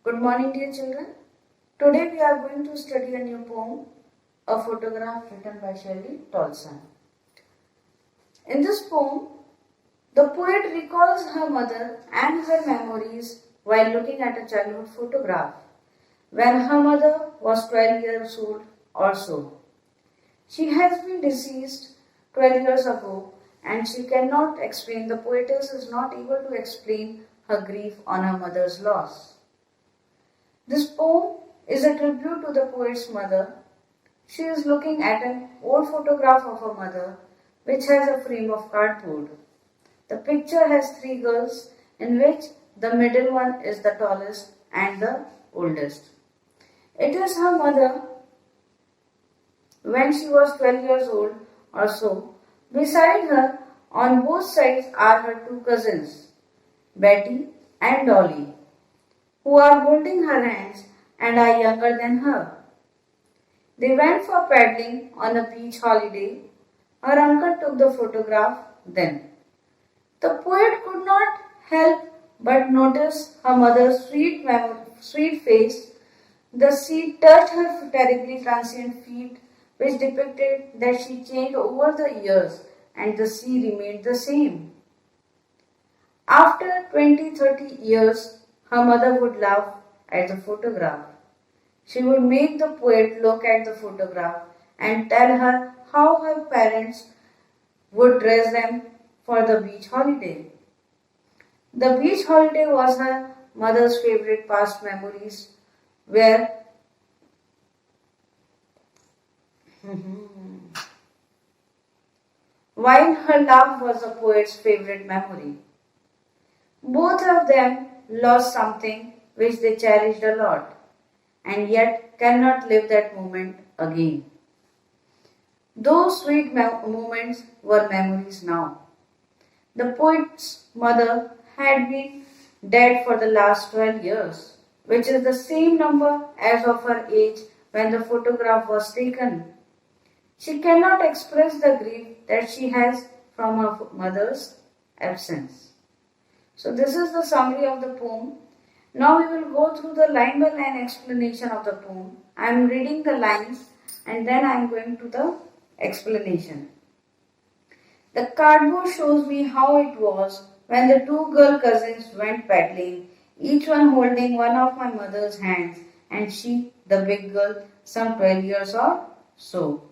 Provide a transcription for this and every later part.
Good morning, dear children. Today we are going to study a new poem, a photograph written by Shelley Tolson. In this poem, the poet recalls her mother and her memories while looking at a childhood photograph when her mother was 12 years old or so. She has been deceased 12 years ago and she cannot explain, the poetess is not able to explain her grief on her mother's loss. This poem is a tribute to the poet's mother. She is looking at an old photograph of her mother which has a frame of cardboard. The picture has three girls in which the middle one is the tallest and the oldest. It is her mother when she was 12 years old or so. Beside her on both sides are her two cousins, Betty and Dolly, who are holding her hands and are younger than her. They went for paddling on a beach holiday. Her uncle took the photograph then. The poet could not help but notice her mother's sweet face. The sea touched her terribly transient feet, which depicted that she changed over the years and the sea remained the same. After 20-30 years, her mother would laugh at the photograph. She would make the poet look at the photograph and tell her how her parents would dress them for the beach holiday. The beach holiday was her mother's favorite past memories, where while her laugh was the poet's favorite memory. Both of them lost something which they cherished a lot and yet cannot live that moment again. Those sweet moments were memories now. The poet's mother had been dead for the last 12 years, which is the same number as of her age when the photograph was taken. She cannot express the grief that she has from her mother's absence. So this is the summary of the poem. Now we will go through the line by line explanation of the poem. I am reading the lines and then I am going to the explanation. The cardboard shows me how it was when the two girl cousins went paddling, each one holding one of my mother's hands and she, the big girl, some 12 years or so.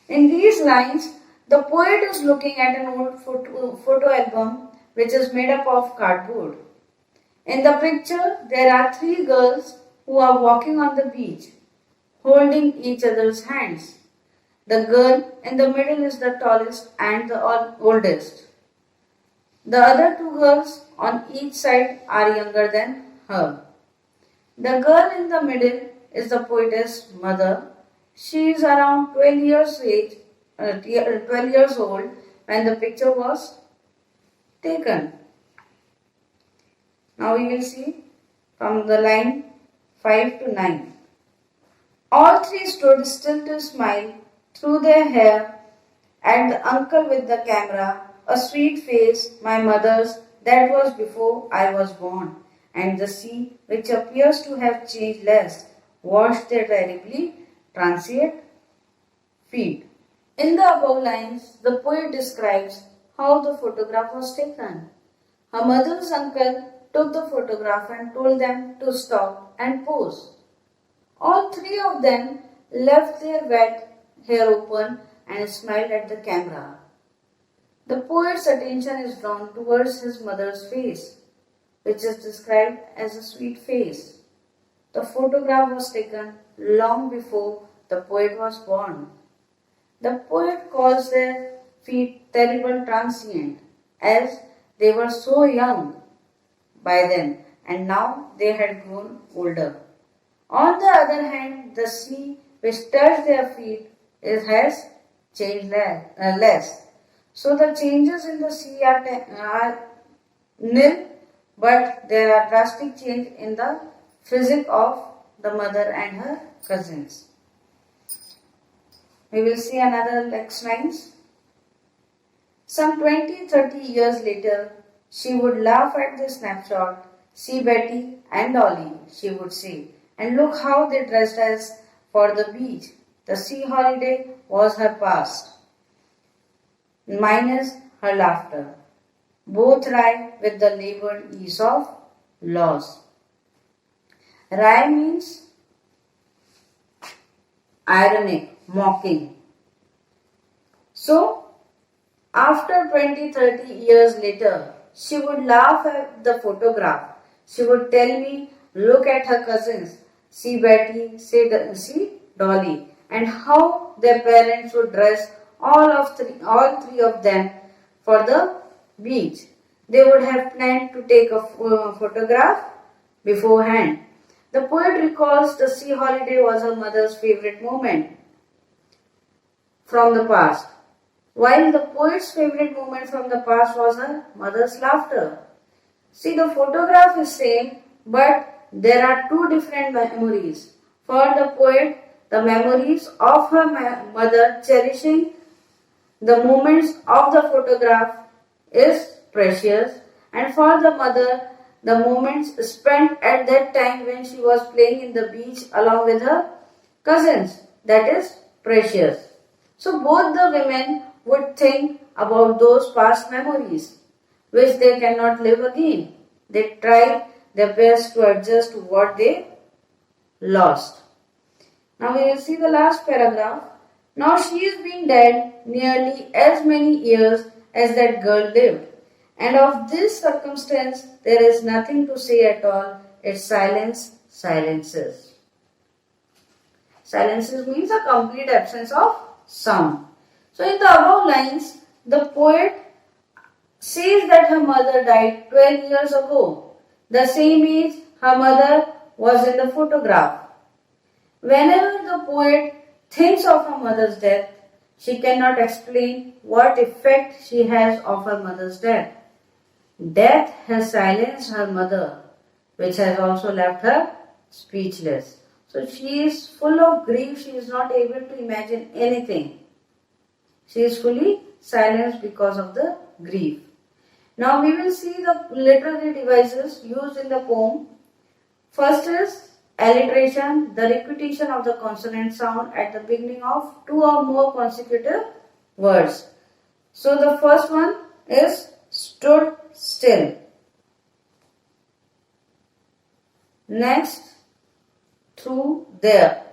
In these lines, the poet is looking at an old photo album which is made up of cardboard. In the picture, there are three girls who are walking on the beach, holding each other's hands. The girl in the middle is the tallest and the oldest. The other two girls on each side are younger than her. The girl in the middle is the poetess' mother. She is around 12 years old when the picture was taken. Now we will see from the line 5 to 9. All three stood still to smile through their hair at the uncle with the camera, a sweet face, my mother's, that was before I was born, and the sea, which appears to have changed less, washed their terribly transient feet. In the above lines, the poet describes how the photograph was taken. Her mother's uncle took the photograph and told them to stop and pose. All three of them left their wet hair open and smiled at the camera. The poet's attention is drawn towards his mother's face, which is described as a sweet face. The photograph was taken long before the poet was born. The poet calls their feet terrible transient, as they were so young by then and now they had grown older. On the other hand, the sea which touched their feet has changed less. So the changes in the sea are nil, but there are drastic change in the physique of the mother and her cousins. We will see another next lines. Some 20-30 years later, she would laugh at the snapshot, See Betty and Dolly, she would say, and look how they dressed as for the beach. The sea holiday was her past, minus her laughter. Both rhyme with the labored ease of loss. Rhyme means ironic, mocking. So, after 20-30 years later, she would laugh at the photograph. She would tell me, look at her cousins, see Betty, see Dolly, and how their parents would dress all three of them for the beach. They would have planned to take a photograph beforehand. The poet recalls the sea holiday was her mother's favorite moment from the past, while the poet's favorite moment from the past was her mother's laughter. See, the photograph is same, but there are two different memories. For the poet, the memories of her mother cherishing the moments of the photograph is precious, and for the mother, the moments spent at that time when she was playing in the beach along with her cousins, that is precious. So both the women would think about those past memories which they cannot live again. They try their best to adjust to what they lost. Now we will see the last paragraph. Now she is being dead nearly as many years as that girl lived. And of this circumstance there is nothing to say at all. Its silences. Silences means a complete absence of sound. So in the above lines, the poet says that her mother died 12 years ago, the same age her mother was in the photograph. Whenever the poet thinks of her mother's death, she cannot explain what effect she has of her mother's death. Death has silenced her mother, which has also left her speechless. So she is full of grief, she is not able to imagine anything. She is fully silenced because of the grief. Now we will see the literary devices used in the poem. First is alliteration, the repetition of the consonant sound at the beginning of two or more consecutive words. So the first one is stood still. Next, through there.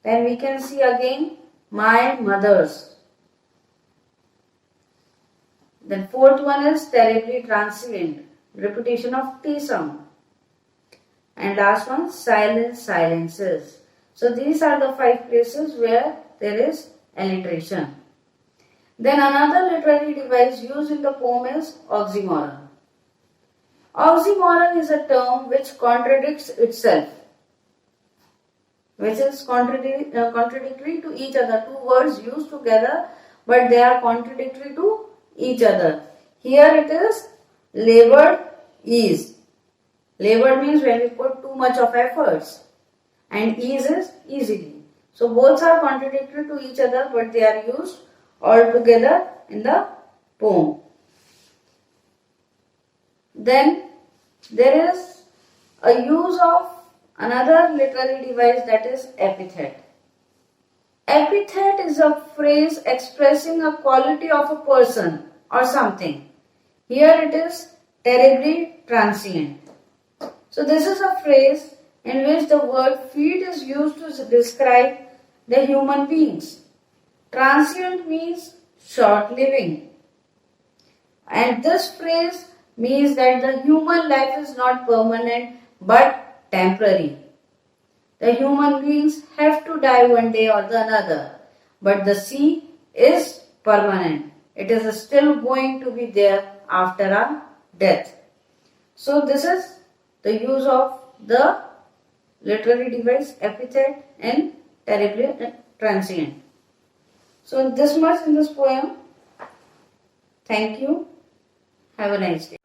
Then we can see again my mother's. Then fourth one is terribly transient, repetition of T sound. And last one, silences. So these are the 5 places where there is alliteration. Then another literary device used in the poem is oxymoron. Oxymoron is a term which contradicts itself, which is contradictory to each other. Two words used together, but they are contradictory to each other. Here it is labored ease. Labored means when we put too much of efforts, and ease is easily. So both are contradictory to each other, but they are used all together in the poem. Then there is a use of another literary device, that is epithet. Epithet is a phrase expressing a quality of a person or something. Here it is terribly transient. So this is a phrase in which the word feet is used to describe the human beings. Transient means short-living. And this phrase means that the human life is not permanent but temporary. The human beings have to die one day or the another, but the sea is permanent. It is still going to be there after our death. So this is the use of the literary device epithet and terribly transient. So this much in this poem. Thank you. Have a nice day.